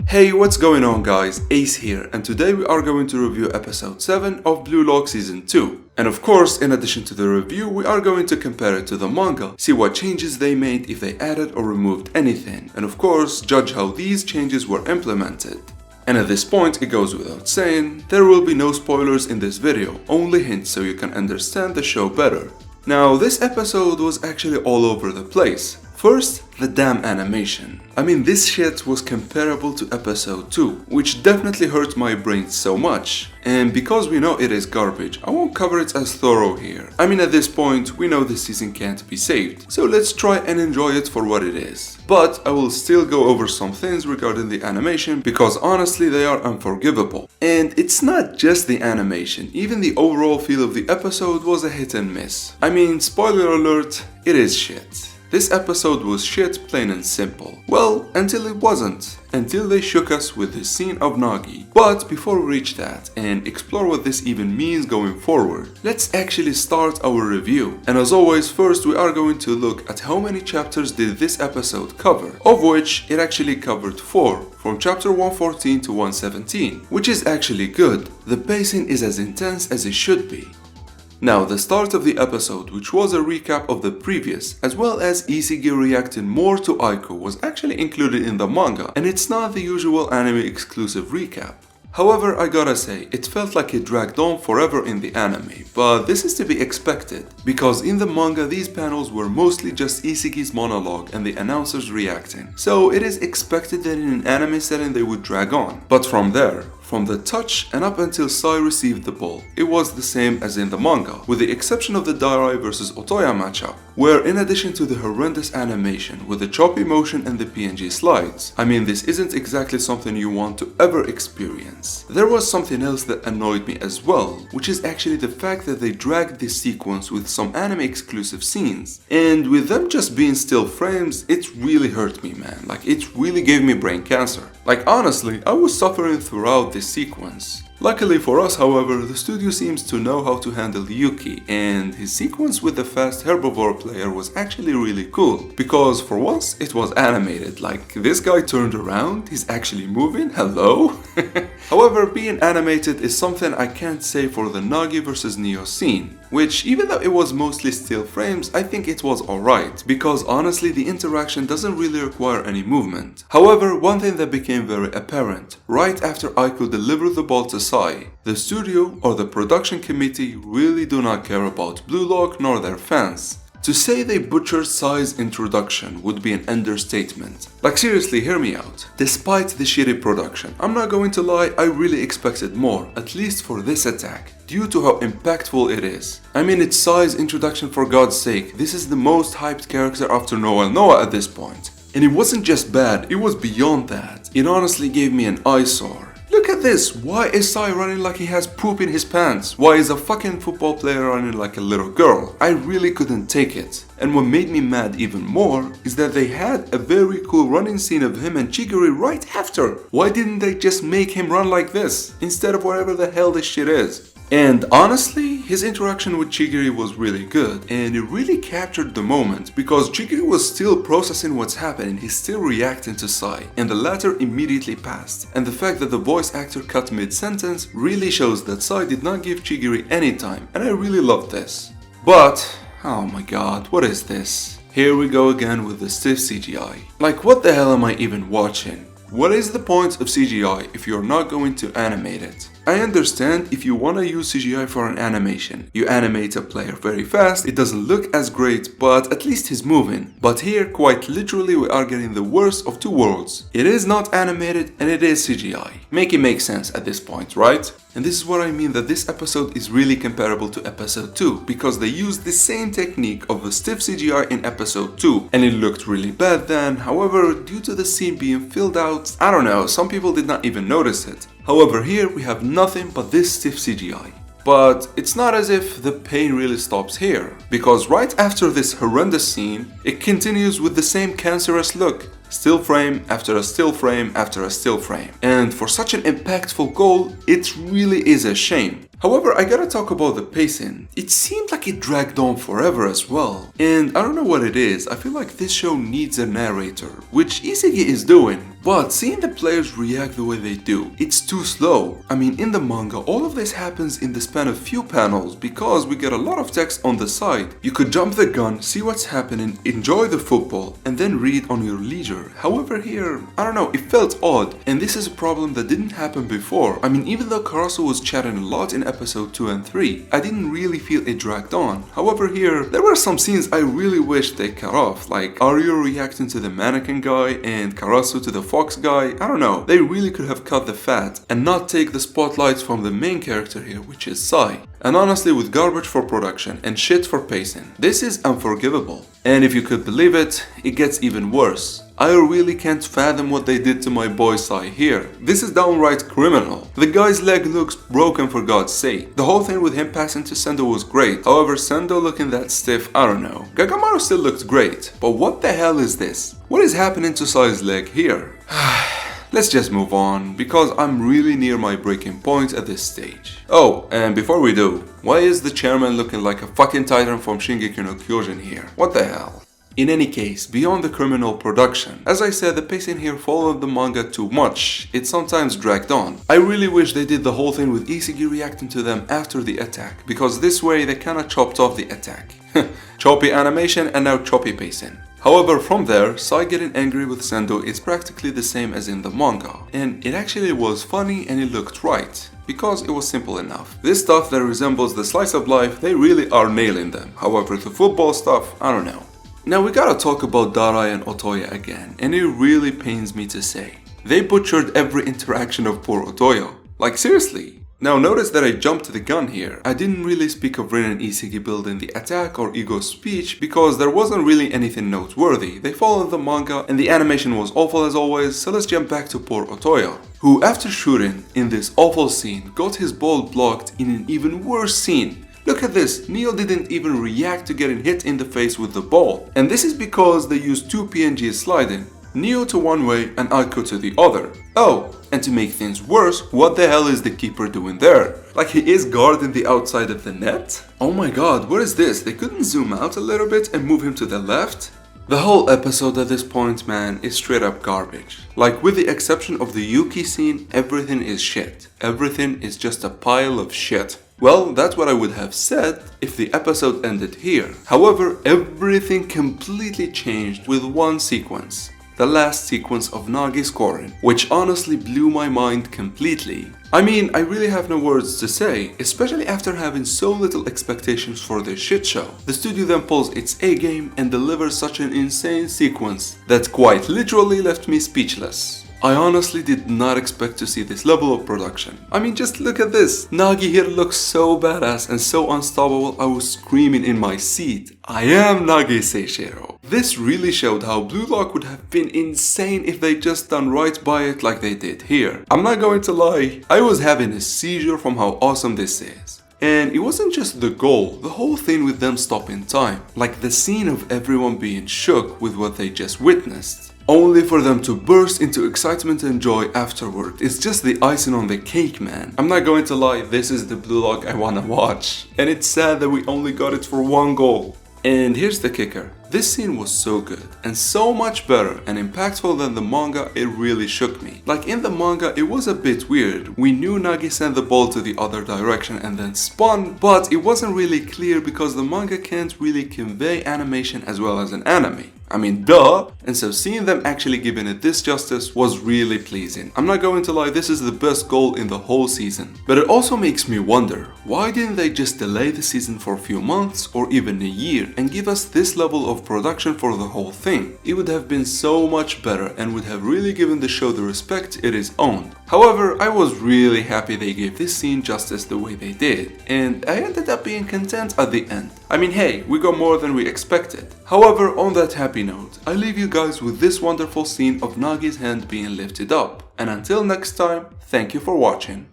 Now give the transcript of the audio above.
Hey, what's going on guys? Ace here, and today we are going to review episode 7 of Blue Lock season 2. And of course, in addition to the review, we are going to compare it to the manga, see what changes they made, if they added or removed anything, and of course, judge how these changes were implemented. And at this point, it goes without saying, there will be no spoilers in this video, only hints so you can understand the show better. Now, this episode was actually all over the place. First, the damn animation. I mean, this shit was comparable to episode 2, which definitely hurt my brain so much. And because we know it is garbage, I won't cover it as thorough here. I mean, at this point, we know this season can't be saved, so let's try and enjoy it for what it is. But I will still go over some things regarding the animation, because honestly they are unforgivable. And it's not just the animation, even the overall feel of the episode was a hit and miss. I mean, spoiler alert, it is shit. This episode was shit, plain and simple. Well, until it wasn't. Until they shook us with the scene of Nagi. But before we reach that and explore what this even means going forward, let's actually start our review. And as always, first we are going to look at how many chapters did this episode cover, of which it actually covered 4, from chapter 114 to 117, which is actually good. The pacing is as intense as it should be. Now, the start of the episode, which was a recap of the previous, as well as Isagi reacting more to Aiko, was actually included in the manga, and it's not the usual anime exclusive recap. However, I gotta say, it felt like it dragged on forever in the anime, but this is to be expected, because in the manga these panels were mostly just Isagi's monologue and the announcers reacting, so it is expected that in an anime setting they would drag on. But from there, from the touch and up until Sai received the ball, it was the same as in the manga, with the exception of the Dairai vs Otoya matchup, where in addition to the horrendous animation with the choppy motion and the PNG slides, I mean, this isn't exactly something you want to ever experience. There was something else that annoyed me as well, which is actually the fact that they dragged this sequence with some anime exclusive scenes, and with them just being still frames, it really hurt me, man. Like, it really gave me brain cancer. Like, honestly, I was suffering throughout this sequence. Luckily for us, however, the studio seems to know how to handle Yuki, and his sequence with the fast herbivore player was actually really cool, because for once it was animated. Like, this guy turned around, he's actually moving, hello? However, being animated is something I can't say for the Nagi vs Neo scene, which, even though it was mostly still frames, I think it was alright, because honestly the interaction doesn't really require any movement. However, one thing that became very apparent, right after Aiko delivered the ball to Sai, the studio or the production committee really do not care about Blue Lock nor their fans. To say they butchered Sai's introduction would be an understatement. Like, seriously, hear me out. Despite the shitty production, I'm not going to lie, I really expected more, at least for this attack, due to how impactful it is. I mean, it's Sai's introduction, for God's sake. This is the most hyped character after Noah at this point. And it wasn't just bad, it was beyond that. It honestly gave me an eyesore. Look at this, why is Sai running like he has poop in his pants? Why is a fucking football player running like a little girl? I really couldn't take it. And what made me mad even more is that they had a very cool running scene of him and Chigiri right after. Why didn't they just make him run like this, instead of whatever the hell this shit is? And honestly, his interaction with Chigiri was really good, and it really captured the moment, because Chigiri was still processing what's happening, he's still reacting to Sai, and the latter immediately passed. And the fact that the voice actor cut mid-sentence really shows that Sai did not give Chigiri any time, and I really loved this. But, oh my god, what is this? Here we go again with the stiff CGI. Like, what the hell am I even watching? What is the point of CGI if you're not going to animate it? I understand if you want to use CGI for an animation. You animate a player very fast, it doesn't look as great, but at least he's moving. But here, quite literally, we are getting the worst of two worlds. It is not animated and it is CGI. Make it make sense at this point, right? And this is what I mean that this episode is really comparable to episode 2, because they used the same technique of the stiff CGI in episode 2, and it looked really bad then. However, due to the scene being filled out, I don't know, some people did not even notice it. However, here we have nothing but this stiff CGI. But it's not as if the pain really stops here, because right after this horrendous scene, it continues with the same cancerous look. Still frame after a still frame after a still frame. And for such an impactful goal, it really is a shame. However, I gotta talk about the pacing. It seemed like it dragged on forever as well. And I don't know what it is, I feel like this show needs a narrator, which Isagi is doing. But seeing the players react the way they do, it's too slow. I mean, in the manga, all of this happens in the span of few panels because we get a lot of text on the side. You could jump the gun, see what's happening, enjoy the football, and then read on your leisure. However here, I don't know, it felt odd, and this is a problem that didn't happen before. I mean, even though Karasu was chatting a lot in episode 2 and 3, I didn't really feel it dragged on. However here, there were some scenes I really wished they cut off, like Arya reacting to the mannequin guy and Karasu to the fox guy. I don't know, they really could have cut the fat and not take the spotlights from the main character here, which is Sai. And honestly, with garbage for production and shit for pacing, this is unforgivable. And if you could believe it, it gets even worse. I really can't fathom what they did to my boy Sai here. This is downright criminal. The guy's leg looks broken, for God's sake. The whole thing with him passing to Sendo was great. However, Sendo looking that stiff, I don't know. Gagamaru still looked great, but what the hell is this? What is happening to Sai's leg here? Let's just move on, because I'm really near my breaking point at this stage. Oh, and before we do, why is the chairman looking like a fucking titan from Shingeki no Kyojin here? What the hell? In any case, beyond the criminal production, as I said, the pacing here followed the manga too much. It sometimes dragged on. I really wish they did the whole thing with Isagi reacting to them after the attack, because this way they kinda chopped off the attack. Choppy animation and now choppy pacing. However, from there, Sai getting angry with Sendo is practically the same as in the manga, and it actually was funny and it looked right, because it was simple enough. This stuff that resembles the slice of life, they really are nailing them. However, the football stuff, I don't know. Now we gotta talk about Darai and Otoya again, and it really pains me to say. They butchered every interaction of poor Otoya. Like seriously. Now notice that I jumped to the gun here. I didn't really speak of Rin and Isagi building the attack or Igo's speech because there wasn't really anything noteworthy. They followed the manga and the animation was awful as always, so let's jump back to poor Otoya, who after shooting in this awful scene got his ball blocked in an even worse scene. Look at this, Neil didn't even react to getting hit in the face with the ball. And this is because they used two PNGs sliding, Neo to one way and Aiko to the other. Oh, and to make things worse, what the hell is the keeper doing there? Like he is guarding the outside of the net? Oh my god, what is this? They couldn't zoom out a little bit and move him to the left? The whole episode at this point, man, is straight up garbage. Like with the exception of the Yuki scene, everything is shit. Everything is just a pile of shit. Well, that's what I would have said if the episode ended here. However, everything completely changed with one sequence. The last sequence of Nagi scoring, which honestly blew my mind completely. I mean, I really have no words to say, especially after having so little expectations for this shit show. The studio then pulls its A game and delivers such an insane sequence that quite literally left me speechless. I honestly did not expect to see this level of production. I mean, just look at this. Nagi here looks so badass and so unstoppable, I was screaming in my seat. I am Nagi Seishiro. This really showed how Blue Lock would have been insane if they just done right by it like they did here. I'm not going to lie, I was having a seizure from how awesome this is. And it wasn't just the goal, the whole thing with them stopping time. Like the scene of everyone being shook with what they just witnessed, only for them to burst into excitement and joy afterward. It's just the icing on the cake, man. I'm not going to lie, this is the Blue Lock I wanna watch. And it's sad that we only got it for one goal. And here's the kicker. This scene was so good and so much better and impactful than the manga, it really shook me. Like in the manga, it was a bit weird. We knew Nagi sent the ball to the other direction and then spun, but it wasn't really clear because the manga can't really convey animation as well as an anime. I mean, duh! And so seeing them actually giving it this justice was really pleasing. I'm not going to lie, this is the best goal in the whole season. But it also makes me wonder, why didn't they just delay the season for a few months or even a year and give us this level of production for the whole thing? It would have been so much better and would have really given the show the respect it is owned. However, I was really happy they gave this scene justice the way they did, and I ended up being content at the end. I mean, hey, we got more than we expected. However, on that happy note, I leave you guys with this wonderful scene of Nagi's hand being lifted up. And until next time, thank you for watching.